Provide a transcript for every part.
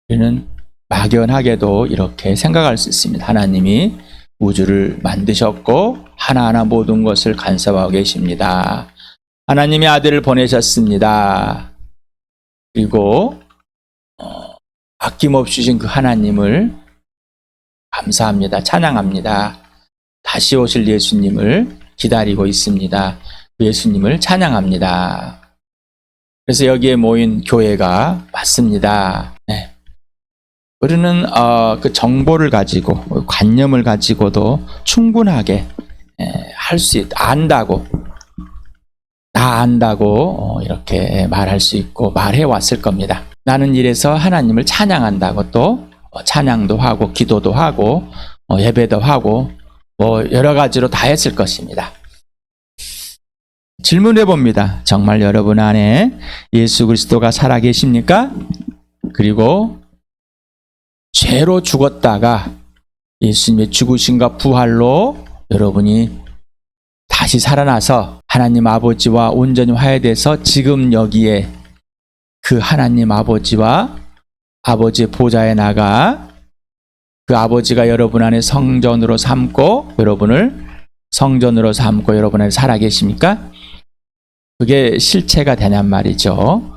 우리는 막연하게도 이렇게 생각할 수 있습니다. 하나님이 우주를 만드셨고 하나하나 모든 것을 간섭하고 계십니다. 하나님이 아들을 보내셨습니다. 그리고 아낌없이 주신 그 하나님을 감사합니다. 찬양합니다. 다시 오실 예수님을 기다리고 있습니다. 예수님을 찬양합니다. 그래서 여기에 모인 교회가 맞습니다. 네. 우리는 그 정보를 가지고 관념을 가지고도 충분하게 할 수 안다고 나 안다고 이렇게 말할 수 있고 말해 왔을 겁니다. 나는 이래서 하나님을 찬양한다고 또 찬양도 하고 기도도 하고 예배도 하고 여러 가지로 다 했을 것입니다. 질문해 봅니다. 정말 여러분 안에 예수 그리스도가 살아계십니까? 그리고 죄로 죽었다가 예수님의 죽으심과 부활로 여러분이 다시 살아나서 하나님 아버지와 온전히 화해돼서 지금 여기에 그 하나님 아버지와 아버지의 보좌에 나가 그 아버지가 여러분 안에 성전으로 삼고 여러분을 성전으로 삼고 여러분 안에 살아계십니까? 그게 실체가 되냔 말이죠.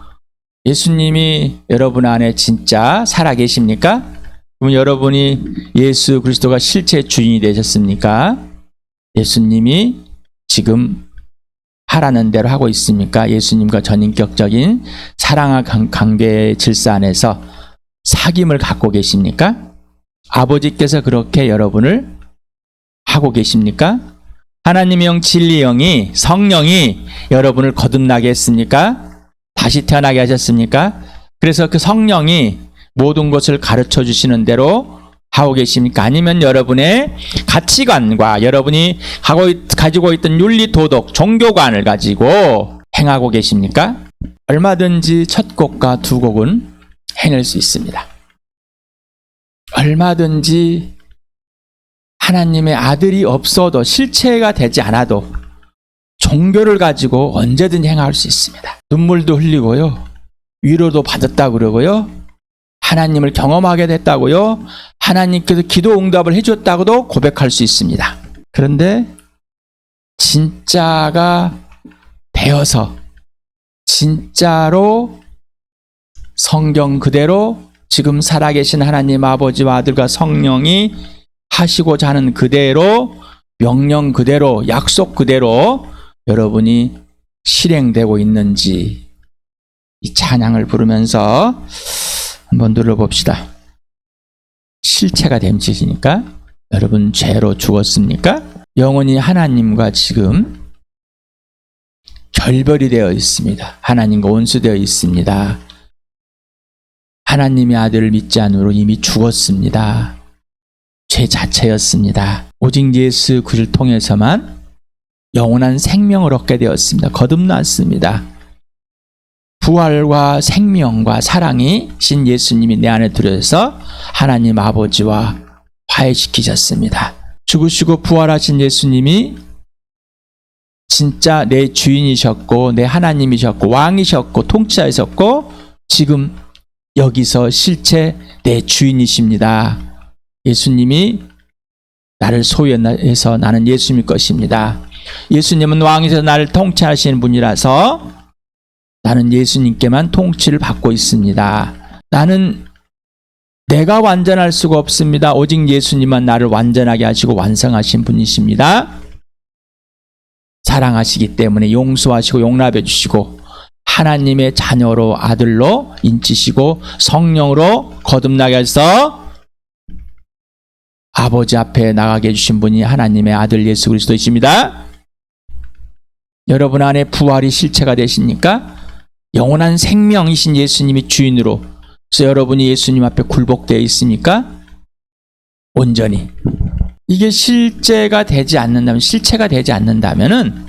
예수님이 여러분 안에 진짜 살아계십니까? 그럼 여러분이 예수 그리스도가 실제 주인이 되셨습니까? 예수님이 지금 하라는 대로 하고 있습니까? 예수님과 전인격적인 사랑과 관계의 질서 안에서 사귐을 갖고 계십니까? 아버지께서 그렇게 여러분을 하고 계십니까? 하나님의 영 진리의 영이 성령이 여러분을 거듭나게 했습니까? 다시 태어나게 하셨습니까? 그래서 그 성령이 모든 것을 가르쳐 주시는 대로 하고 계십니까? 아니면 여러분의 가치관과 여러분이 가지고 있던 윤리 도덕 종교관을 가지고 행하고 계십니까? 얼마든지 첫 곡과 두 곡은 해낼 수 있습니다. 얼마든지 하나님의 아들이 없어도 실체가 되지 않아도 종교를 가지고 언제든지 행할 수 있습니다. 눈물도 흘리고요. 위로도 받았다고 그러고요. 하나님을 경험하게 됐다고요. 하나님께서 기도 응답을 해줬다고도 고백할 수 있습니다. 그런데 진짜가 되어서 진짜로 성경 그대로 지금 살아계신 하나님 아버지와 아들과 성령이 하시고자 하는 그대로 명령 그대로 약속 그대로 여러분이 실행되고 있는지 이 찬양을 부르면서 한번 눌러봅시다. 실체가 됨짓이니까 여러분 죄로 죽었습니까? 영원히 하나님과 지금 결별이 되어 있습니다. 하나님과 원수되어 있습니다. 하나님의 아들을 믿지 않으로 이미 죽었습니다. 죄 자체였습니다. 오직 예수 그를 통해서만 영원한 생명을 얻게 되었습니다. 거듭났습니다. 부활과 생명과 사랑이 신 예수님이 내 안에 들어서 하나님 아버지와 화해시키셨습니다. 죽으시고 부활하신 예수님이 진짜 내 주인이셨고 내 하나님이셨고 왕이셨고 통치자이셨고 지금 여기서 실체 내 주인이십니다. 예수님이 나를 소유해서 나는 예수님 것입니다. 예수님은 왕이셔서 나를 통치하시는 분이라서 나는 예수님께만 통치를 받고 있습니다. 나는 내가 완전할 수가 없습니다. 오직 예수님만 나를 완전하게 하시고 완성하신 분이십니다. 사랑하시기 때문에 용서하시고 용납해 주시고 하나님의 자녀로 아들로 인치시고 성령으로 거듭나게 해서 아버지 앞에 나가게 해주신 분이 하나님의 아들 예수 그리스도이십니다. 여러분 안에 부활이 실체가 되십니까? 영원한 생명이신 예수님이 주인으로 그래서 여러분이 예수님 앞에 굴복되어 있습니까? 온전히. 이게 실체가 되지 않는다면은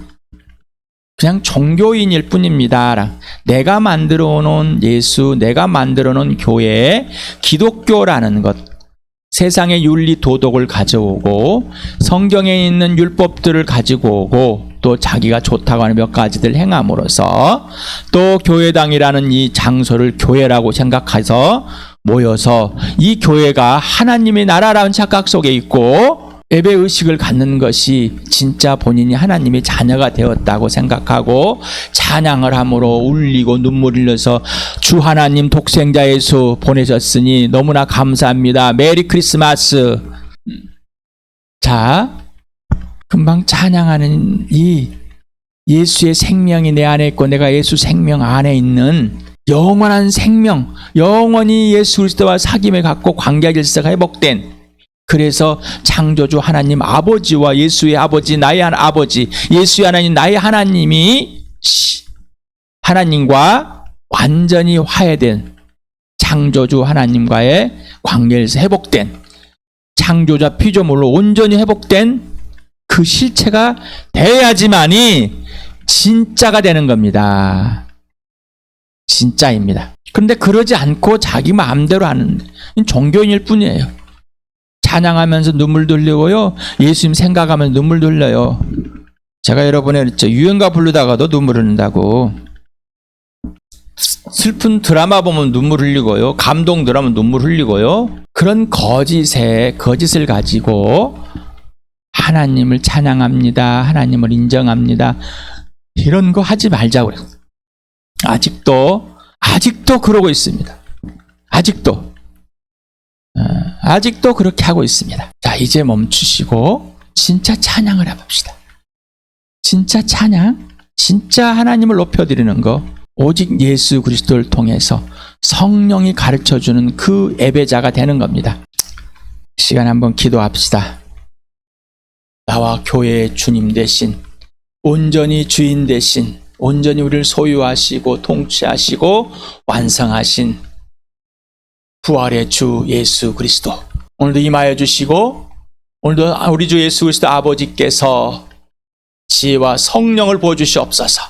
그냥 종교인일 뿐입니다. 내가 만들어 놓은 예수, 내가 만들어 놓은 교회, 기독교라는 것, 세상의 윤리 도덕을 가져오고 성경에 있는 율법들을 가지고 오고 또 자기가 좋다고 하는 몇 가지들 행함으로써 또 교회당이라는 이 장소를 교회라고 생각해서 모여서 이 교회가 하나님의 나라라는 착각 속에 있고 예배 의식을 갖는 것이 진짜 본인이 하나님의 자녀가 되었다고 생각하고 찬양을 함으로 울리고 눈물 흘려서 주 하나님 독생자 예수 보내셨으니 너무나 감사합니다. 메리 크리스마스. 자, 금방 찬양하는 이 예수의 생명이 내 안에 있고 내가 예수 생명 안에 있는 영원한 생명, 영원히 예수 그리스도와 사귐을 갖고 관계 질서가 회복된, 그래서 창조주 하나님 아버지와 예수의 아버지, 나의 아버지, 예수의 하나님, 나의 하나님이 하나님과 완전히 화해된, 창조주 하나님과의 관계에서 회복된, 창조자 피조물로 온전히 회복된 그 실체가 돼야지만이 진짜가 되는 겁니다. 진짜입니다. 그런데 그러지 않고 자기 마음대로 하는 종교인일 뿐이에요. 찬양하면서 눈물도 흘리고요, 예수님 생각하면서 눈물도 흘려요. 제가 여러분에 그랬죠. 유행가 부르다가도 눈물 흘린다고. 슬픈 드라마 보면 눈물 흘리고요, 감동 드라마 눈물 흘리고요. 그런 거짓을 가지고 하나님을 찬양합니다, 하나님을 인정합니다, 이런 거 하지 말자고 그래요. 아직도 그러고 있습니다. 아직도 그렇게 하고 있습니다. 자, 이제 멈추시고 진짜 찬양을 해봅시다. 진짜 찬양, 진짜 하나님을 높여드리는 거, 오직 예수 그리스도를 통해서 성령이 가르쳐주는 그 예배자가 되는 겁니다. 시간 한번 기도합시다. 나와 교회의 주님 되신, 온전히 주인 되신, 온전히 우리를 소유하시고 통치하시고 완성하신 부활의 주 예수 그리스도, 오늘도 임하여 주시고, 오늘도 우리 주 예수 그리스도 아버지께서 지혜와 성령을 부어주시옵소서.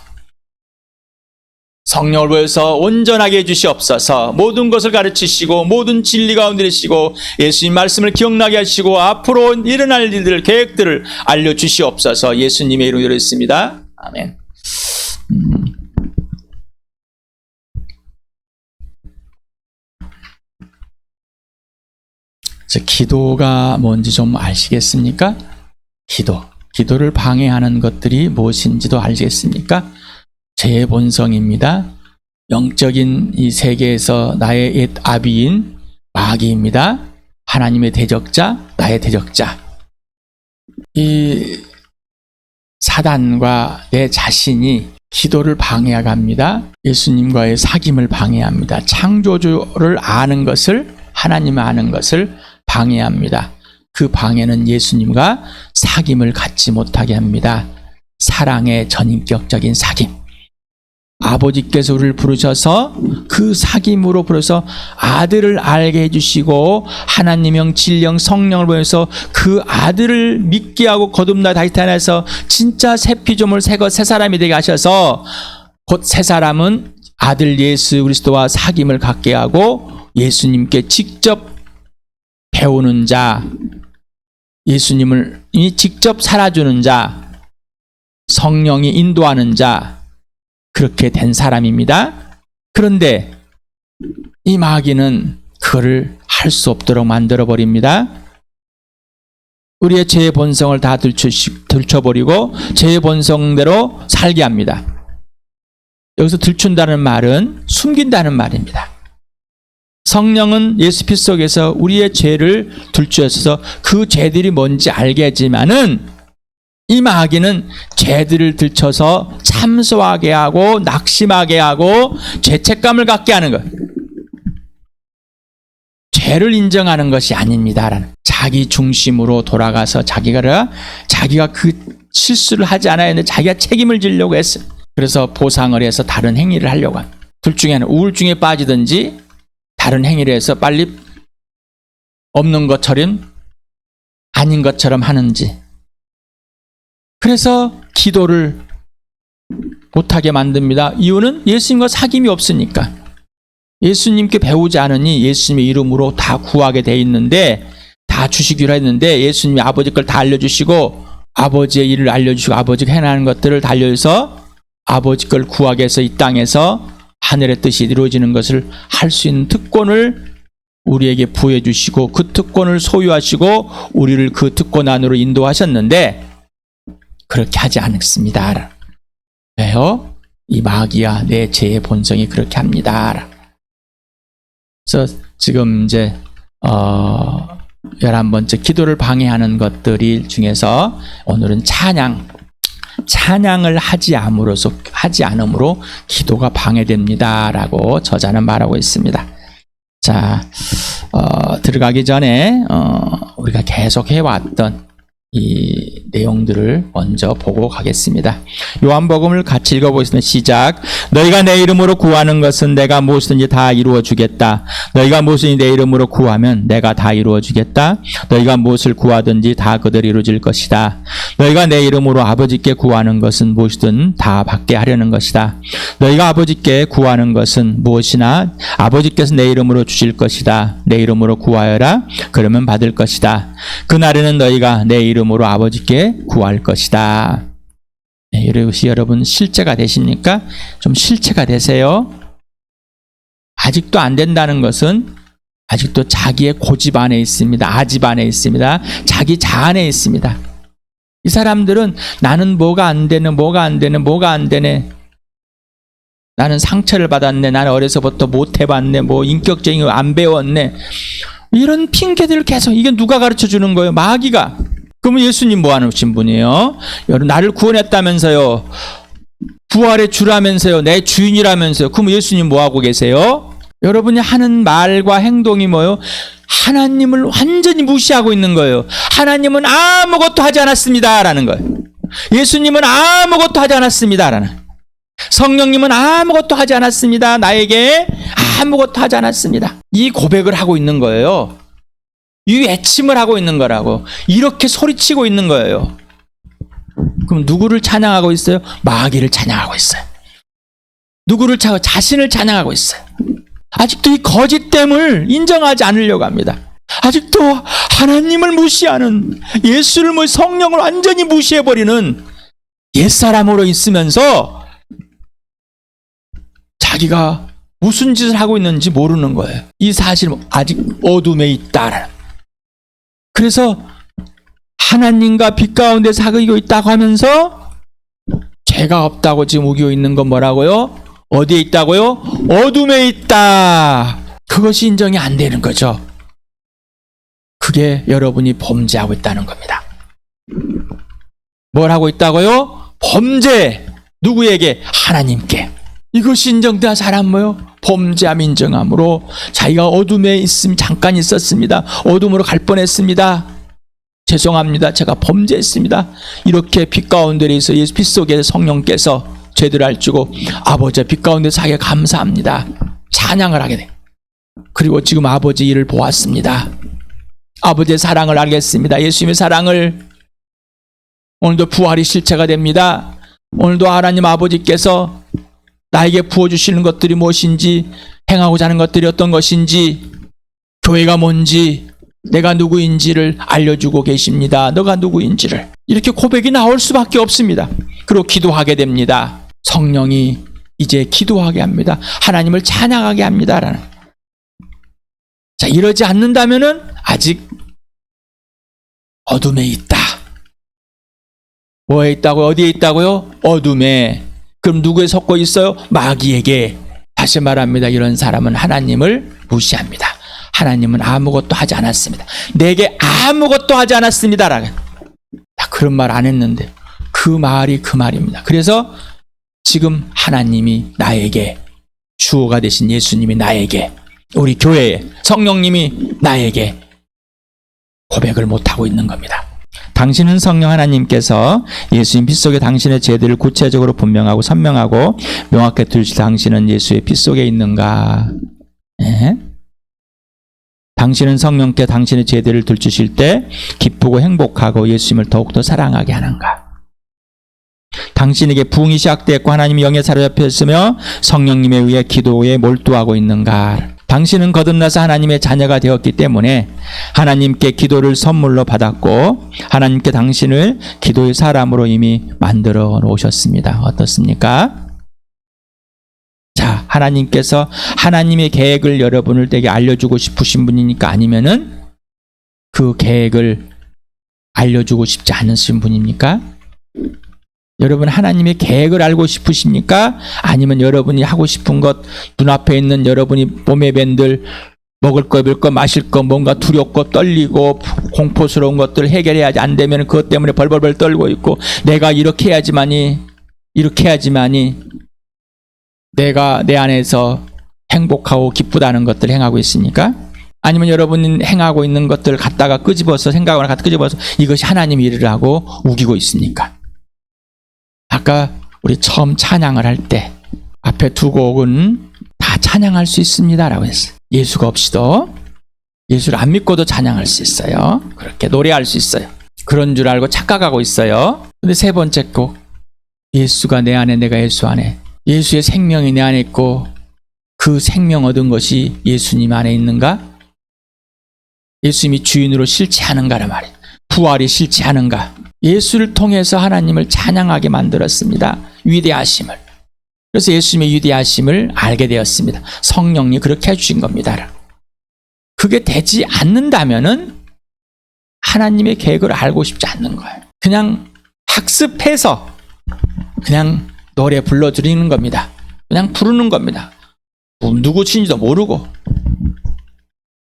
성령을 보여서 온전하게 해주시옵소서. 모든 것을 가르치시고 모든 진리 가운데 계시고 예수님 말씀을 기억나게 하시고 앞으로 일어날 일들, 계획들을 알려주시옵소서. 예수님의 이름으로 기도했습니다. 아멘. 기도가 뭔지 좀 아시겠습니까? 기도를 방해하는 것들이 무엇인지도 아시겠습니까? 제 본성입니다. 영적인 이 세계에서 나의 옛 아비인 마귀입니다. 하나님의 대적자, 나의 대적자. 이 사단과 내 자신이 기도를 방해합니다. 예수님과의 사귐을 방해합니다. 창조주를 아는 것을, 하나님을 아는 것을 방해합니다. 그 방해는 예수님과 사귐을 갖지 못하게 합니다. 사랑의 전인격적인 사귐. 아버지께서 우리를 부르셔서 그 사귐으로 부르셔서 아들을 알게 해주시고 하나님형 진령 성령을 보내서 그 아들을 믿게 하고 거듭나 다시 태어나서 진짜 새 피조물 새 사람이 되게 하셔서, 곧 새 사람은 아들 예수 그리스도와 사귐을 갖게 하고 예수님께 직접 배우는 자, 예수님을 직접 살아주는 자, 성령이 인도하는 자, 그렇게 된 사람입니다. 그런데 이 마귀는 그거를 할 수 없도록 만들어 버립니다. 우리의 죄의 본성을 다 들춰버리고 죄의 본성대로 살게 합니다. 여기서 들춘다는 말은 숨긴다는 말입니다. 성령은 예수 피 속에서 우리의 죄를 들추어서 그 죄들이 뭔지 알게 하지만은, 이 마귀는 죄들을 들춰서 참소하게 하고 낙심하게 하고 죄책감을 갖게 하는 것. 죄를 인정하는 것이 아닙니다라는, 자기 중심으로 돌아가서 자기가 그 실수를 하지 않아야 했는데 자기가 책임을 지려고 했어요. 그래서 보상을 해서 다른 행위를 하려고 합니다. 둘 중에 하나, 우울증에 빠지든지 다른 행위를 해서 빨리 없는 것처럼 아닌 것처럼 하는지. 그래서 기도를 못하게 만듭니다. 이유는 예수님과 사귐이 없으니까. 예수님께 배우지 않으니 예수님의 이름으로 다 구하게 돼 있는데, 다 주시기로 했는데 예수님이 아버지 걸 다 알려주시고 아버지의 일을 알려주시고 아버지가 해나가는 것들을 다 알려줘서 아버지 걸 구하게 해서 이 땅에서 하늘의 뜻이 이루어지는 것을 할 수 있는 특권을 우리에게 부여해 주시고 그 특권을 소유하시고 우리를 그 특권 안으로 인도하셨는데 그렇게 하지 않습니다. 왜요? 이 마귀야 내 죄의 본성이 그렇게 합니다. 그래서 지금 이제 11번째 기도를 방해하는 것들 중에서 오늘은 찬양을 하지 않음으로 기도가 방해됩니다라고 저자는 말하고 있습니다. 자, 들어가기 전에 우리가 계속 해왔던 이 내용들을 먼저 보고 가겠습니다. 요한복음을 같이 읽어보겠습니다. 시작. 너희가 내 이름으로 구하는 것은 내가 무엇이든지 다 이루어 주겠다. 너희가 무엇이든지 내 이름으로 구하면 내가 다 이루어 주겠다. 너희가 무엇을 구하든지 다 그대로 이루어질 것이다. 너희가 내 이름으로 아버지께 구하는 것은 무엇이든 다 받게 하려는 것이다. 너희가 아버지께 구하는 것은 무엇이나 아버지께서 내 이름으로 주실 것이다. 내 이름으로 구하여라. 그러면 받을 것이다. 그날에는 너희가 내 이름으로 아버지께 구할 것이다. 네, 이것이 여러분 실제가 되십니까? 좀 실체가 되세요. 아직도 안 된다는 것은 아직도 자기의 고집 안에 있습니다. 아집 안에 있습니다. 자기 자안에 있습니다. 이 사람들은 나는 뭐가 안 되네. 나는 상처를 받았네. 나는 어려서부터 못 해봤네. 인격적인 거 안 배웠네. 이런 핑계들을 계속, 이게 누가 가르쳐 주는 거예요? 마귀가. 그러면 예수님 뭐 하신 분이에요? 여러분, 나를 구원했다면서요. 부활의 주라면서요. 내 주인이라면서요. 그러면 예수님 뭐 하고 계세요? 여러분이 하는 말과 행동이 뭐예요? 하나님을 완전히 무시하고 있는 거예요. 하나님은 아무것도 하지 않았습니다. 라는 거예요. 예수님은 아무것도 하지 않았습니다. 라는. 성령님은 아무것도 하지 않았습니다. 나에게 아무것도 하지 않았습니다. 이 고백을 하고 있는 거예요. 이 외침을 하고 있는 거라고. 이렇게 소리치고 있는 거예요. 그럼 누구를 찬양하고 있어요? 마귀를 찬양하고 있어요. 누구를 자신을 찬양하고 있어요. 아직도 이 거짓됨을 인정하지 않으려고 합니다. 아직도 하나님을 무시하는, 예수를 성령을 완전히 무시해버리는 옛사람으로 있으면서 자기가 무슨 짓을 하고 있는지 모르는 거예요. 이 사실은 아직 어둠에 있다. 그래서 하나님과 빛 가운데 사귀고 있다고 하면서 죄가 없다고 지금 우기고 있는 건 뭐라고요? 어디에 있다고요? 어둠에 있다. 그것이 인정이 안 되는 거죠. 그게 여러분이 범죄하고 있다는 겁니다. 뭘 하고 있다고요? 범죄. 누구에게? 하나님께. 이것이 인정돼야 사람 범죄함 인정함으로 자기가 어둠에 있음 잠깐 있었습니다. 어둠으로 갈 뻔했습니다. 죄송합니다. 제가 범죄했습니다. 이렇게 빛 가운데 있어 예수 빛 속에 성령께서 죄들을 알주고 아버지의 빛 가운데 사게 감사합니다. 찬양을 하게 돼. 그리고 지금 아버지 일을 보았습니다. 아버지의 사랑을 알겠습니다. 예수님의 사랑을. 오늘도 부활이 실체가 됩니다. 오늘도 하나님 아버지께서 나에게 부어주시는 것들이 무엇인지, 행하고자 하는 것들이 어떤 것인지, 교회가 뭔지, 내가 누구인지를 알려주고 계십니다. 너가 누구인지를. 이렇게 고백이 나올 수밖에 없습니다. 그리고 기도하게 됩니다. 성령이 이제 기도하게 합니다. 하나님을 찬양하게 합니다. 자, 이러지 않는다면은 아직 어둠에 있다. 뭐에 있다고요? 어디에 있다고요? 어둠에. 그럼 누구에 섞여 있어요? 마귀에게. 다시 말합니다. 이런 사람은 하나님을 무시합니다. 하나님은 아무것도 하지 않았습니다. 내게 아무것도 하지 않았습니다. 나 그런 말 안 했는데 그 말이 그 말입니다. 그래서 지금 하나님이 나에게, 주어가 되신 예수님이 나에게, 우리 교회에 성령님이 나에게 고백을 못하고 있는 겁니다. 당신은 성령 하나님께서 예수님 피 속에 당신의 죄들을 구체적으로 분명하고 선명하고 명확히 들으실 당신은 예수의 피 속에 있는가? 네? 당신은 성령께 당신의 죄들을 들추실 때 기쁘고 행복하고 예수님을 더욱더 사랑하게 하는가? 당신에게 부흥이 시작되었고 하나님이 영에 사로잡혀 있으며 성령님에 의해 기도에 몰두하고 있는가? 당신은 거듭나서 하나님의 자녀가 되었기 때문에 하나님께 기도를 선물로 받았고 하나님께 당신을 기도의 사람으로 이미 만들어 놓으셨습니다. 어떻습니까? 자, 자, 하나님께서 하나님의 계획을 여러분에게 알려주고 싶으신 분이니까, 아니면은 그 계획을 알려주고 싶지 않으신 분입니까? 여러분 하나님의 계획을 알고 싶으십니까? 아니면 여러분이 하고 싶은 것, 눈앞에 있는 여러분이 몸에 밴들 먹을 거, 입을 거, 마실 거, 뭔가 두렵고 떨리고 공포스러운 것들을 해결해야지 안 되면 그것 때문에 벌벌벌 떨고 있고, 내가 이렇게 해야지만이 내가 내 안에서 행복하고 기쁘다는 것들을 행하고 있습니까? 아니면 여러분이 행하고 있는 것들을 갖다가 끄집어서, 생각을 갖다 끄집어서 이것이 하나님 일을 하고 우기고 있습니까? 아까 우리 처음 찬양을 할 때 앞에 두 곡은 다 찬양할 수 있습니다라고 했어요. 예수가 없이도, 예수를 안 믿고도 찬양할 수 있어요. 그렇게 노래할 수 있어요. 그런 줄 알고 착각하고 있어요. 근데 세 번째 곡, 예수가 내 안에, 내가 예수 안에, 예수의 생명이 내 안에 있고 그 생명 얻은 것이 예수님 안에 있는가? 예수님이 주인으로 실체하는가란 말이에요. 부활이 실체하는가? 예수를 통해서 하나님을 찬양하게 만들었습니다. 위대하심을. 그래서 예수님의 위대하심을 알게 되었습니다. 성령이 그렇게 해주신 겁니다. 그게 되지 않는다면은 하나님의 계획을 알고 싶지 않는 거예요. 그냥 학습해서 그냥 노래 불러드리는 겁니다. 그냥 부르는 겁니다. 누구신지도 모르고.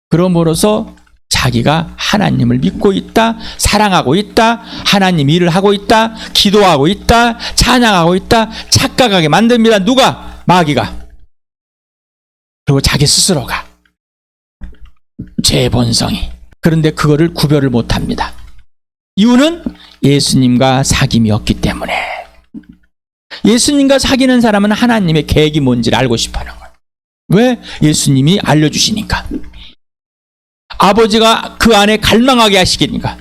그러므로서 자기가 하나님을 믿고 있다, 사랑하고 있다, 하나님 일을 하고 있다, 기도하고 있다, 찬양하고 있다, 착각하게 만듭니다. 누가? 마귀가. 그리고 자기 스스로가. 제 본성이. 그런데 그거를 구별을 못합니다. 이유는 예수님과 사귐이 없기 때문에. 예수님과 사귀는 사람은 하나님의 계획이 뭔지를 알고 싶어하는 거예요. 왜? 예수님이 알려주시니까. 아버지가 그 안에 갈망하게 하시니까.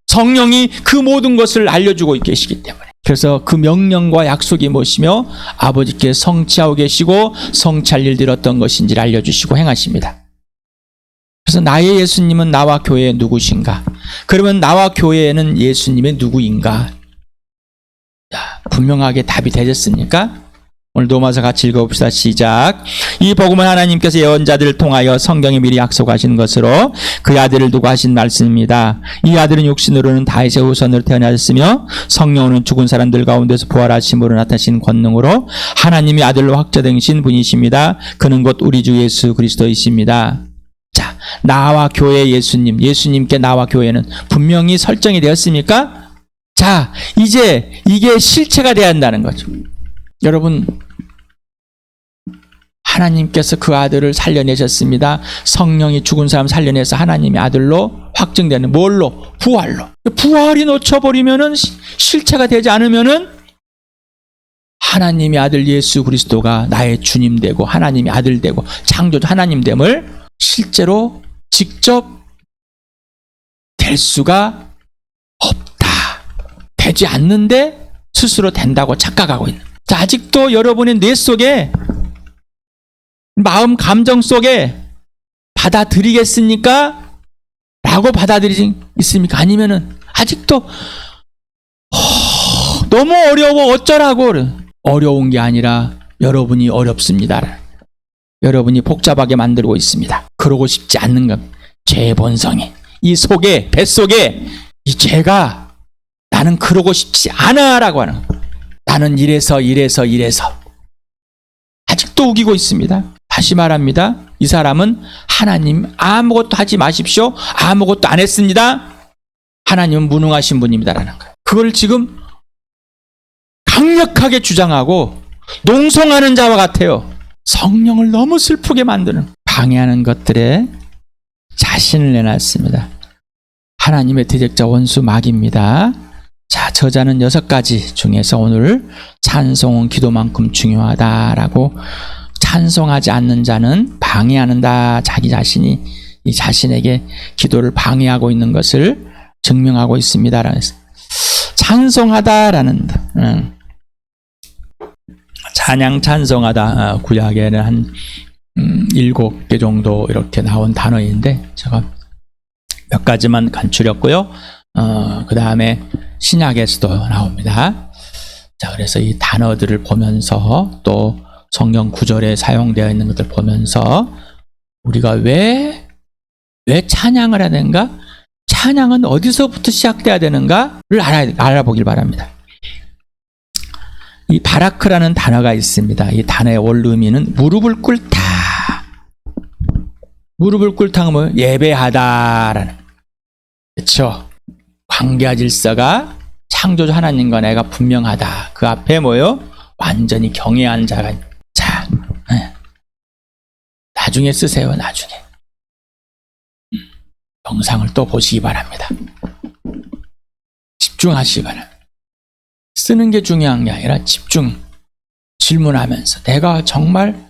성령이 그 모든 것을 알려주고 계시기 때문에. 그래서 그 명령과 약속이 무엇이며 아버지께 성취하고 계시고 성취할 일들이 어떤 것인지를 알려주시고 행하십니다. 그래서 나의 예수님은 나와 교회의 누구신가? 그러면 나와 교회는 예수님의 누구인가? 자, 분명하게 답이 되셨습니까? 오늘 로마서 같이 읽어봅시다. 시작. 이 복음은 하나님께서 예언자들을 통하여 성경에 미리 약속하신 것으로 그 아들을 두고 하신 말씀입니다. 이 아들은 육신으로는 다윗의 후손으로 태어나셨으며 성령으로는 죽은 사람들 가운데서 부활하심으로 나타나신 권능으로 하나님의 아들로 확정되신 분이십니다. 그는 곧 우리 주 예수 그리스도이십니다. 자, 나와 교회 예수님, 예수님께 나와 교회는 분명히 설정이 되었습니까? 자, 이제 이게 실체가 되어야 한다는 거죠. 여러분, 하나님께서 그 아들을 살려내셨습니다. 성령이 죽은 사람 살려내서 하나님의 아들로 확증되는, 뭘로? 부활로. 부활이 놓쳐버리면은, 실체가 되지 않으면은 하나님의 아들 예수 그리스도가 나의 주님 되고 하나님의 아들 되고 창조주 하나님 됨을 실제로 직접 될 수가 없다. 되지 않는데 스스로 된다고 착각하고 있는. 자, 아직도 여러분의 뇌 속에, 마음 감정 속에 받아들이겠습니까? 라고 받아들이지 있습니까? 아니면은 아직도 너무 어려워 어쩌라고. 어려운 게 아니라 여러분이 어렵습니다. 여러분이 복잡하게 만들고 있습니다. 그러고 싶지 않는 것. 죄의 본성이 이 속에, 뱃속에 이 죄가 나는 그러고 싶지 않아 라고 하는 거예요. 나는 이래서 아직도 우기고 있습니다. 다시 말합니다. 이 사람은 하나님 아무것도 하지 마십시오. 아무것도 안 했습니다. 하나님은 무능하신 분입니다라는 거예요. 그걸 지금 강력하게 주장하고 농성하는 자와 같아요. 성령을 너무 슬프게 만드는, 방해하는 것들에 자신을 내놨습니다. 하나님의 대적자 원수 마귀입니다. 자, 저자는 6가지 중에서 오늘 찬송은 기도만큼 중요하다라고, 찬송하지 않는 자는 방해하는다. 자기 자신이 이 자신에게 기도를 방해하고 있는 것을 증명하고 있습니다. 찬송하다라는 찬양 찬송하다, 구약에는 한 7개 정도 이렇게 나온 단어인데 제가 몇 가지만 간추렸고요. 그 다음에 신약에서도 나옵니다. 자, 그래서 이 단어들을 보면서 또 성경 구절에 사용되어 있는 것들 보면서 우리가 왜 찬양을 해야 되는가? 찬양은 어디서부터 시작돼야 되는가를 알아보길 바랍니다. 이 바라크라는 단어가 있습니다. 이 단어의 원 의미는 무릎을 꿇다. 무릎을 꿇다는 뭐 예배하다라는, 그렇죠? 관계와 질서가 창조주 하나님과 내가 분명하다. 그 앞에 뭐요? 완전히 경외하는 자가. 자, 나중에 쓰세요. 나중에 영상을 또 보시기 바랍니다. 집중하시기 바랍니다. 쓰는 게 중요한 게 아니라 질문하면서 내가 정말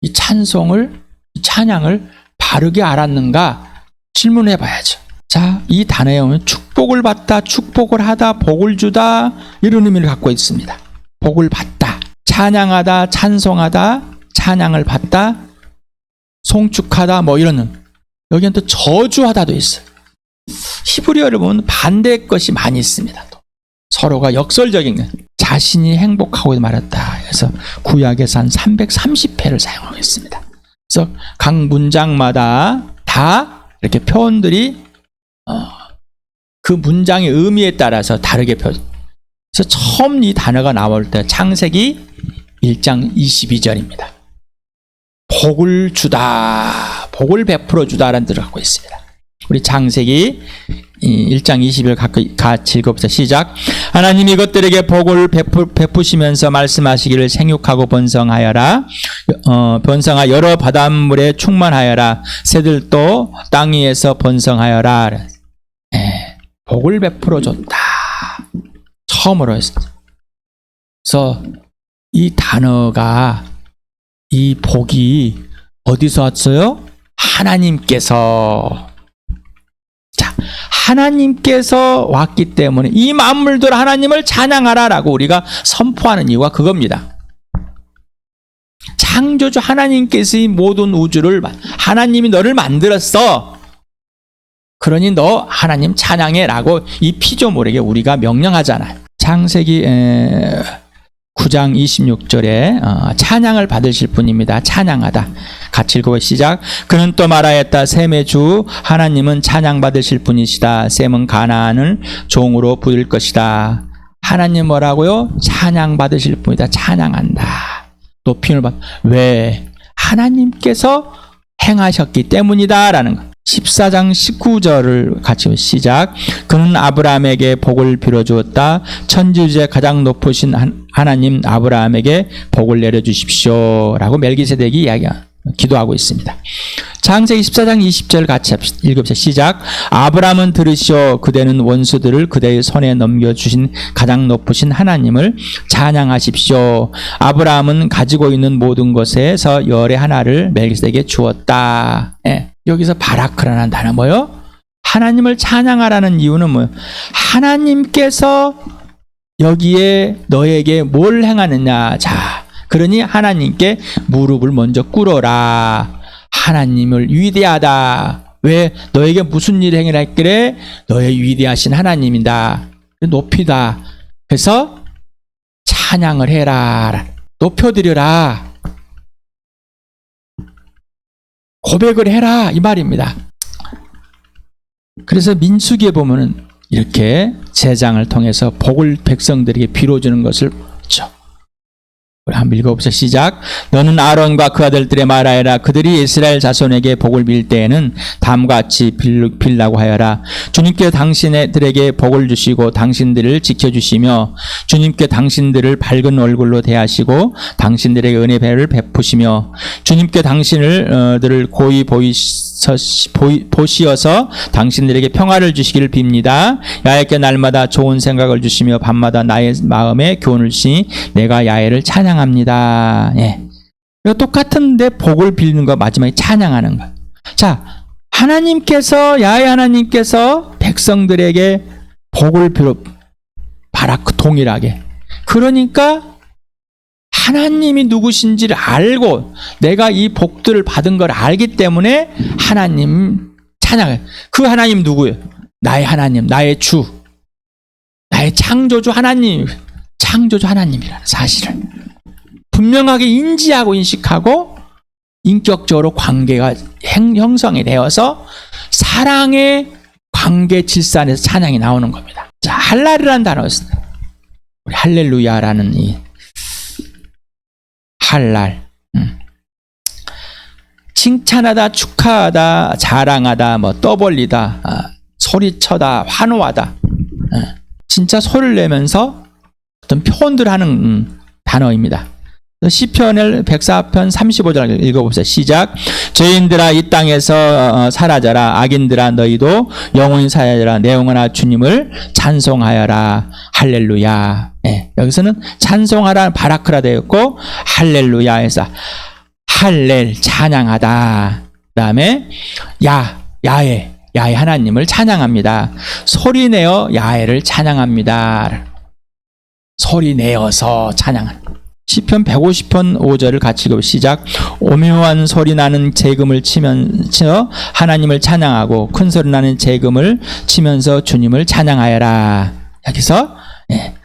이 찬양을 바르게 알았는가 질문해 봐야죠. 자, 이 단어에 오면 축복을 받다, 축복을 하다, 복을 주다 이런 의미를 갖고 있습니다. 복을 받다, 찬양하다, 찬송하다, 찬양을 받다, 송축하다 뭐 이런, 여기는 또 저주하다도 있어요. 히브리어를 보면 반대의 것이 많이 있습니다. 또 서로가 역설적인 것. 자신이 행복하고 말았다. 그래서 구약에서 한 330회를 사용하고 있습니다. 그래서 각 문장마다 다 이렇게 표현들이 그 문장의 의미에 따라서 다르게 그래서 처음 이 단어가 나올 때 창세기 1장 22절입니다. 복을 주다, 복을 베풀어 주다라는 뜻을 갖고 있습니다. 우리 창세기 1장 20절 같이 읽어보자. 시작. 하나님 이것들에게 복을 베푸시면서 말씀하시기를 생육하고 번성하여라. 번성하 여러 바닷물에 충만하여라. 새들도 땅 위에서 번성하여라. 복을 베풀어 줬다. 처음으로 했어요. 그래서 이 단어가, 이 복이 어디서 왔어요? 하나님께서. 자, 하나님께서 왔기 때문에 이 만물들 하나님을 찬양하라라고 우리가 선포하는 이유가 그겁니다. 창조주 하나님께서 이 모든 우주를, 하나님이 너를 만들었어. 그러니 너 하나님 찬양해라고 이 피조물에게 우리가 명령하잖아요. 창세기 9장 26절에 찬양을 받으실 분입니다. 찬양하다. 같이 읽어보 시작. 그는 또 말하였다. 셈의 주 하나님은 찬양 받으실 분이시다. 셈은 가나안을 종으로 부릴 것이다. 하나님 뭐라고요? 찬양 받으실 분이다. 찬양한다. 높임을 받. 왜? 하나님께서 행하셨기 때문이다 라는 것. 14장 19절을 같이 시작. 그는 아브라함에게 복을 빌어주었다. 천지주의 가장 높으신 하나님 아브라함에게 복을 내려주십시오 라고 멜기세덱이 기도하고 있습니다. 창세기 14장 20절 같이 읽읍시다. 시작. 아브라함은 들으시오. 그대는 원수들을 그대의 손에 넘겨주신 가장 높으신 하나님을 찬양하십시오. 아브라함은 가지고 있는 모든 것에서 열의 하나를 멜기세덱에게 주었다. 여기서 바라크라는 단어 뭐요? 하나님을 찬양하라는 이유는 뭐요? 하나님께서 여기에 너에게 뭘 행하느냐. 자, 그러니 하나님께 무릎을 먼저 꿇어라. 하나님을 위대하다. 왜? 너에게 무슨 일을 행하라 했길래? 너의 위대하신 하나님이다. 높이다. 그래서 찬양을 해라. 높여드려라. 고백을 해라. 이 말입니다. 그래서 민수기에 보면은 이렇게 제장을 통해서 복을 백성들에게 빌어주는 것을 보죠. 한번 읽어보세요. 시작. 너는 아론과 그 아들들의 말하여라. 그들이 이스라엘 자손에게 복을 빌 때에는 다음같이 빌라고 하여라. 주님께 당신들에게 복을 주시고 당신들을 지켜주시며 주님께 당신들을 밝은 얼굴로 대하시고 당신들에게 은혜 배를 베푸시며 주님께 당신들을 고이 보시어서 당신들에게 평화를 주시기를 빕니다. 야훼께 날마다 좋은 생각을 주시며 밤마다 나의 마음에 교훈을 주시니 내가 야훼를 찬양합니다. 예. 똑같은데 복을 빌는 거 마지막에 찬양하는 거. 자, 하나님께서 야훼 하나님께서 백성들에게 복을 빌어 바라크 동일하게. 그러니까 하나님이 누구신지를 알고 내가 이 복들을 받은 걸 알기 때문에 하나님 찬양해. 그 하나님 누구예요? 나의 하나님, 나의 주, 나의 창조주 하나님, 창조주 하나님이라는 사실을 분명하게 인지하고 인식하고 인격적으로 관계가 형성이 되어서 사랑의 관계 질서 안에서 찬양이 나오는 겁니다. 자, 할랄이라는 단어가 있습니다. 우리 할렐루야라는 이 할랄. 칭찬하다, 축하하다, 자랑하다, 뭐 떠벌리다, 소리쳐다, 환호하다. 진짜 소리를 내면서 어떤 표현들을 하는 단어입니다. 시편을 104편 35절 읽어보세요. 시작. 죄인들아 이 땅에서 사라져라. 악인들아 너희도 영원히 사라져라. 내 영혼아 주님을 찬송하여라. 할렐루야. 네, 여기서는 찬송하라 바라크라 되어 있고 할렐루야에서 할렐 찬양하다. 그 다음에 야훼 하나님을 찬양합니다. 소리내어 야훼를 찬양합니다. 소리내어서 찬양합니다. 시편 150편 5절을 같이 읽어 시작. 오묘한 소리 나는 재금을 치면서 하나님을 찬양하고 큰 소리 나는 재금을 치면서 주님을 찬양하여라. 여기서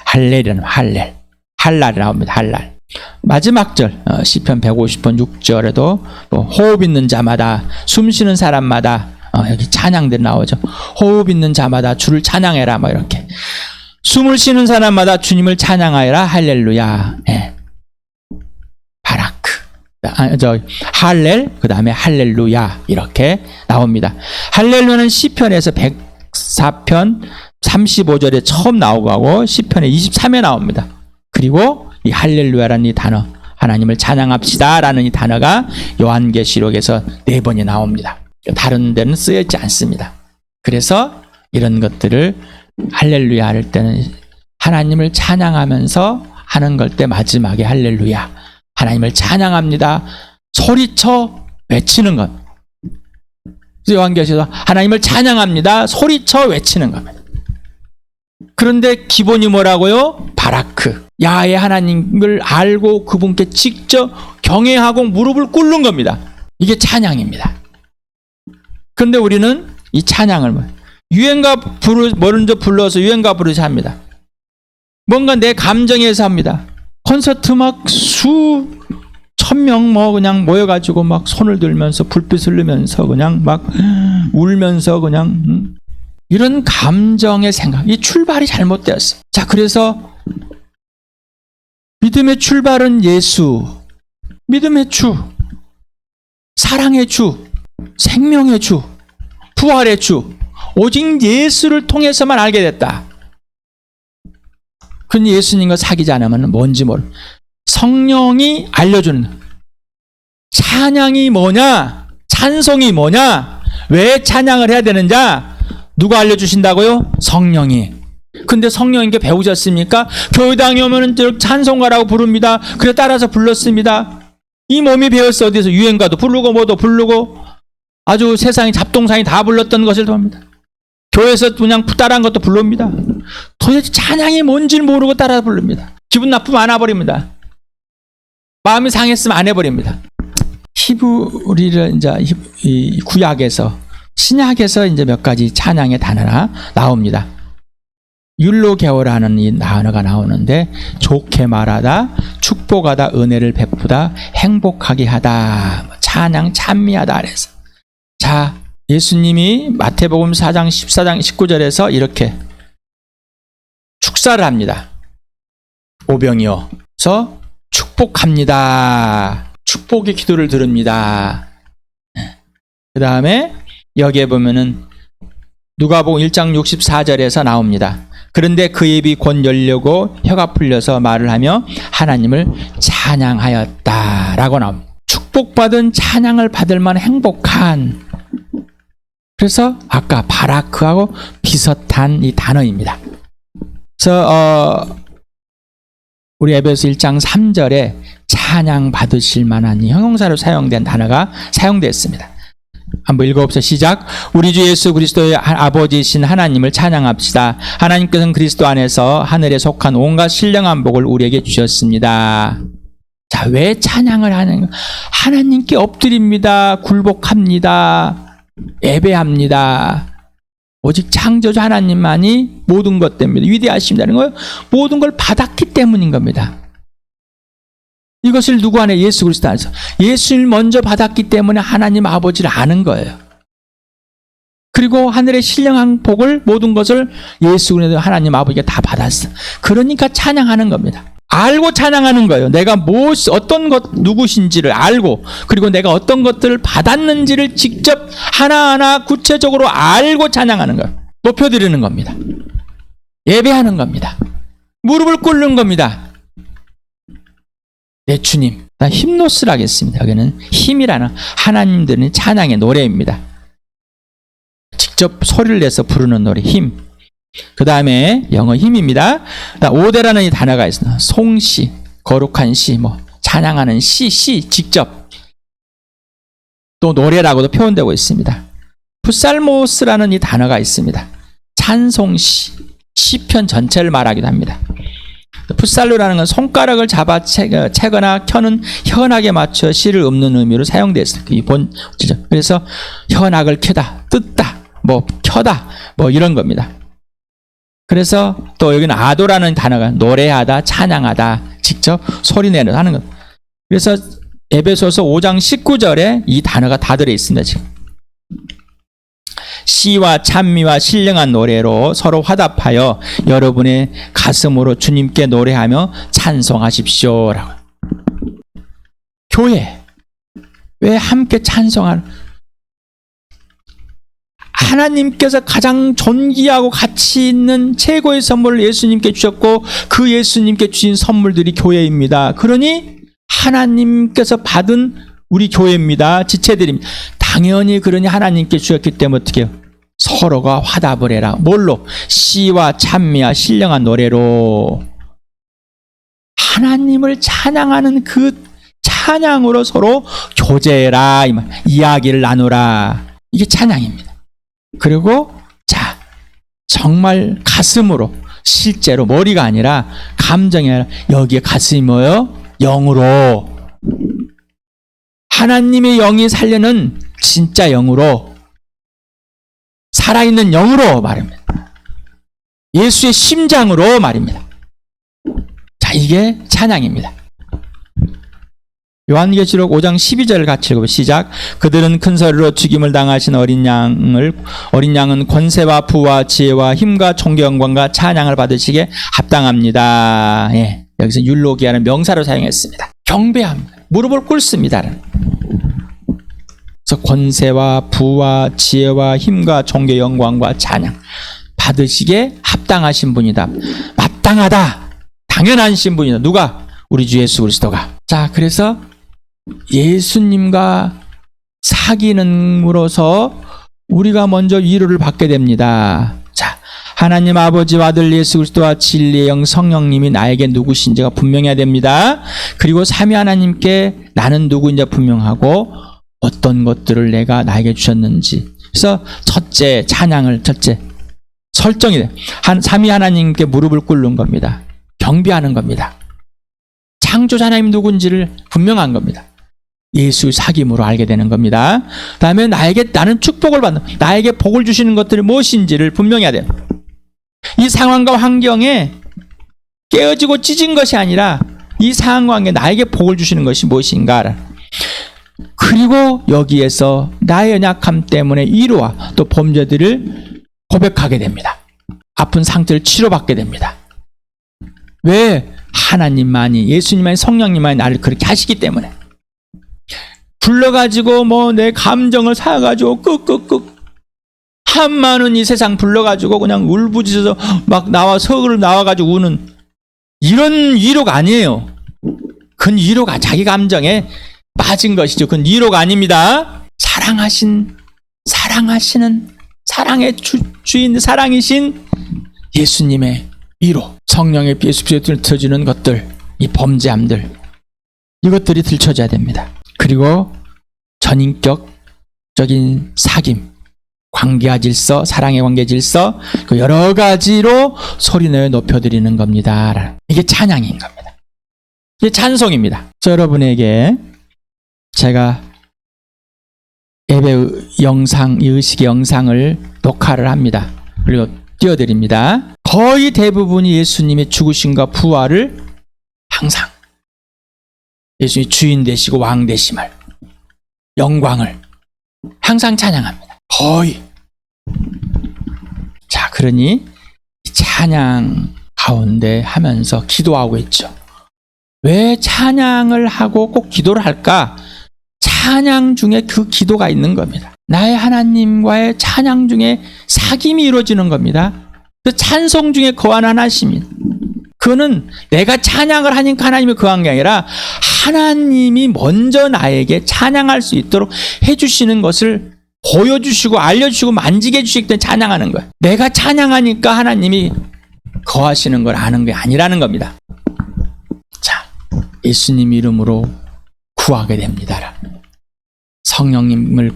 할렐이라는 할랄이 나옵니다. 할랄. 마지막 절 시편 150편 6절에도 호흡 있는 자마다 숨 쉬는 사람마다 여기 찬양들이 나오죠. 호흡 있는 자마다 주를 찬양해라. 뭐 이렇게 숨을 쉬는 사람마다 주님을 찬양하여라. 할렐루야. 바라크. 할렐 그 다음에 할렐루야 이렇게 나옵니다. 할렐루야는 시편에서 104편 35절에 처음 나오고 시편에 23에 나옵니다. 그리고 이 할렐루야라는 이 단어 하나님을 찬양합시다 라는 이 단어가 요한계시록에서 4번이 나옵니다. 다른 데는 쓰여있지 않습니다. 그래서 이런 것들을 할렐루야 할 때는 하나님을 찬양하면서 하는 걸 때 마지막에 할렐루야 하나님을 찬양합니다. 소리쳐 외치는 것. 요한계시록에서 하나님을 찬양합니다. 소리쳐 외치는 겁니다. 그런데 기본이 뭐라고요? 바라크. 야훼 하나님을 알고 그분께 직접 경외하고 무릎을 꿇는 겁니다. 이게 찬양입니다. 그런데 우리는 이 찬양을 유행가 먼저 불러서 유행가 부르자 합니다. 뭔가 내 감정에서 합니다. 콘서트 막 수천 명 그냥 모여가지고 막 손을 들면서 불빛을 넣으면서 그냥 막 울면서 그냥 이런 감정의 생각, 이 출발이 잘못되었어. 자, 그래서 믿음의 출발은 예수, 믿음의 주, 사랑의 주, 생명의 주, 부활의 주, 오직 예수를 통해서만 알게 됐다. 근데 예수님과 사귀지 않으면 뭔지 모르. 성령이 알려주는 찬양이 뭐냐, 찬송이 뭐냐, 왜 찬양을 해야 되는지 누가 알려주신다고요? 성령이. 근데 성령님께 배우셨습니까? 교회당에 오면 찬송가라고 부릅니다. 그래 따라서 불렀습니다. 이 몸이 배웠어. 어디서 유행가도 부르고 뭐도 부르고 아주 세상에 잡동사니 다 불렀던 것을 봅니다. 교회에서 그냥 따라한 것도 부릅니다. 도대체 찬양이 뭔지 모르고 따라 부릅니다. 기분 나쁘면 안 해버립니다. 마음이 상했으면 안 해버립니다. 히브리를 이제 이 구약에서 신약에서 이제 몇 가지 찬양의 단어가 나옵니다. 율로게오라는 이 단어가 나오는데 좋게 말하다, 축복하다, 은혜를 베푸다, 행복하게 하다, 찬양, 찬미하다 그래서 자 예수님이 마태복음 4장 14장 19절에서 이렇게 축사를 합니다. 오병이어. 그래서 축복합니다. 축복의 기도를 들읍니다. 그 다음에 여기에 보면은 누가복음 1장 64절에서 나옵니다. 그런데 그 입이 곧 열려고 혀가 풀려서 말을 하며 하나님을 찬양하였다라고 나옵니다. 축복받은 찬양을 받을 만한 행복한, 그래서 아까 바라크하고 비슷한 이 단어입니다. 그래서 우리 에베소 1장 3절에 찬양 받으실 만한 이 형용사로 사용된 단어가 사용되었습니다. 한번 읽어봅시다. 시작. 우리 주 예수 그리스도의 아버지이신 하나님을 찬양합시다. 하나님께서는 그리스도 안에서 하늘에 속한 온갖 신령한 복을 우리에게 주셨습니다. 자, 왜 찬양을 하는가? 하나님께 엎드립니다. 굴복합니다. 예배합니다. 오직 창조주 하나님만이 모든 것 때문에 위대하십니다는 거예요. 모든 걸 받았기 때문인 겁니다. 이것을 누구 안에? 예수 그리스도 안에서. 예수를 먼저 받았기 때문에 하나님 아버지를 아는 거예요. 그리고 하늘의 신령한 복을, 모든 것을 예수 그리스도 하나님 아버지가 다 받았어. 그러니까 찬양하는 겁니다. 알고 찬양하는 거예요. 내가 어떤 것 누구신지를 알고, 그리고 내가 어떤 것들을 받았는지를 직접 하나하나 구체적으로 알고 찬양하는 거예요. 높여드리는 겁니다. 예배하는 겁니다. 무릎을 꿇는 겁니다. 내 주님, 나 힘노스를 하겠습니다. 여기는 힘이라는, 하나님들은 찬양의 노래입니다. 직접 소리를 내서 부르는 노래, 힘. 그 다음에 영어 힘입니다. 오대라는 이 단어가 있습니다. 송시, 거룩한 시, 찬양하는 시, 직접. 또 노래라고도 표현되고 있습니다. 푸살모스라는 이 단어가 있습니다. 찬송시, 시편 전체를 말하기도 합니다. 풋살로라는 건 손가락을 잡아 채거나 켜는 현악에 맞춰 시를 읊는 의미로 사용됐습니다. 그래서 현악을 켜다, 뜯다, 켜다, 이런 겁니다. 그래서 또 여기는 아도라는 단어가 노래하다, 찬양하다, 직접 소리내는 하는 것. 그래서 에베소서 5장 19절에 이 단어가 다 들어있습니다. 지금 시와 찬미와 신령한 노래로 서로 화답하여 여러분의 가슴으로 주님께 노래하며 찬송하십시오. 라고. 교회, 왜 함께 찬송하는? 하나님께서 가장 존귀하고 가치 있는 최고의 선물을 예수님께 주셨고, 그 예수님께 주신 선물들이 교회입니다. 그러니 하나님께서 받은 우리 교회입니다. 지체들입니다. 당연히 그러니 하나님께 주셨기 때문에 어떻게 해요? 서로가 화답을 해라. 뭘로? 시와 찬미와 신령한 노래로. 하나님을 찬양하는 그 찬양으로 서로 교제해라. 이야기를 나누라. 이게 찬양입니다. 그리고 정말 가슴으로, 실제로 머리가 아니라 감정이 아니라 여기에 가슴이 뭐예요? 영으로. 하나님의 영이 살려는 진짜 영으로, 살아있는 영으로 말입니다. 예수의 심장으로 말입니다. 이게 찬양입니다. 요한계시록 5장 12절을 같이 읽어보세요. 시작. 그들은 큰 소리로 죽임을 당하신 어린 양은 권세와 부와 지혜와 힘과 존귀 영광과 찬양을 받으시기에 합당합니다. 예, 여기서 율로기아는 명사로 사용했습니다. 경배합니다. 무릎을 꿇습니다. 그래서 권세와 부와 지혜와 힘과 존귀 영광과 찬양 받으시기에 합당하신 분이다. 마땅하다. 당연하신 분이다. 누가? 우리 주 예수 그리스도가. 그래서 예수님과 사귀는으로서 우리가 먼저 위로를 받게 됩니다. 하나님 아버지와 아들 예수 그리스도와 진리의 영 성령님이 나에게 누구신지가 분명해야 됩니다. 그리고 삼위 하나님께 나는 누구인지 분명하고 어떤 것들을 내가 나에게 주셨는지. 그래서 첫째 찬양을 설정이 돼. 삼위 하나님께 무릎을 꿇는 겁니다. 경배하는 겁니다. 창조자 하나님 누군지를 분명한 겁니다. 예수 사귐으로 알게 되는 겁니다. 다음에 나는 축복을 받는, 나에게 복을 주시는 것들이 무엇인지를 분명해야 돼요. 이 상황과 환경에 깨어지고 찢은 것이 아니라 이 상황과 환경에 나에게 복을 주시는 것이 무엇인가. 그리고 여기에서 나의 연약함 때문에 위로와 또 범죄들을 고백하게 됩니다. 아픈 상태를 치료받게 됩니다. 왜? 하나님만이, 예수님만이, 성령님만이 나를 그렇게 하시기 때문에. 불러가지고 내 감정을 사가지고 한많은 이 세상 불러가지고 그냥 울부짖어서 막 나와가지고 우는 이런 위로가 아니에요. 그건 위로가 자기 감정에 빠진 것이죠. 그건 위로가 아닙니다. 사랑하시는 사랑의 주인, 사랑이신 예수님의 위로, 성령의 예수께서 들춰주는 것들, 이 범죄함들, 이것들이 들춰져야 됩니다. 그리고 전인격적인 사귐, 관계와 질서, 사랑의 관계 질서, 그 여러 가지로 소리내어 높여드리는 겁니다. 이게 찬양인 겁니다. 이게 찬송입니다. 여러분에게 제가 예배 영상, 이 의식의 영상을 녹화를 합니다. 그리고 띄워드립니다. 거의 대부분이 예수님의 죽으심과 부활을 항상 예수님이 주인 되시고 왕 되심을, 영광을 항상 찬양합니다. 거의. 자, 그러니 찬양 가운데 하면서 기도하고 있죠. 왜 찬양을 하고 꼭 기도를 할까? 찬양 중에 그 기도가 있는 겁니다. 나의 하나님과의 찬양 중에 사귐이 이루어지는 겁니다. 그 찬송 중에 거하는 하나님이, 그거는 내가 찬양을 하니까 하나님이 거한 게 아니라 하나님이 먼저 나에게 찬양할 수 있도록 해주시는 것을 보여주시고 알려주시고 만지게 해주시기 때문에 찬양하는 거예요. 내가 찬양하니까 하나님이 거하시는 걸 아는 게 아니라는 겁니다. 자, 예수님 이름으로 구하게 됩니다. 성령님을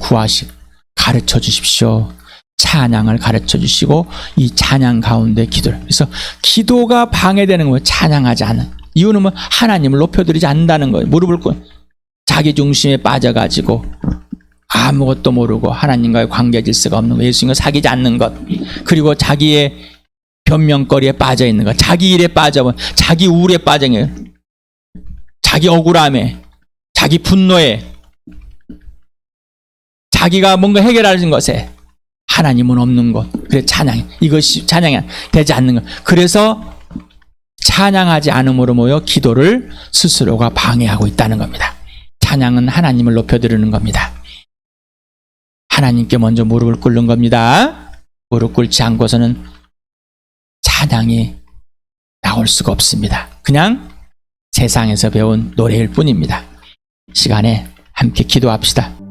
가르쳐 주십시오. 찬양을 가르쳐 주시고 이 찬양 가운데 기도를. 그래서 기도가 방해되는 거예요. 찬양하지 않은 이유는 뭐 하나님을 높여드리지 않는다는 거예요. 무릎을 꿇고 자기 중심에 빠져가지고 아무것도 모르고 하나님과의 관계 질서가 없는 것, 예수님과 사귀지 않는 것, 그리고 자기의 변명거리에 빠져 있는 것, 자기 일에 빠져, 자기 우울에 빠져 있는 것, 자기 억울함에, 자기 분노에, 자기가 뭔가 해결하는 것에 하나님은 없는 것. 그래 이것이 찬양이 되지 않는 것. 그래서 찬양하지 않음으로 모여 기도를 스스로가 방해하고 있다는 겁니다. 찬양은 하나님을 높여드리는 겁니다. 하나님께 먼저 무릎을 꿇는 겁니다. 무릎 꿇지 않고서는 찬양이 나올 수가 없습니다. 그냥 세상에서 배운 노래일 뿐입니다. 시간에 함께 기도합시다.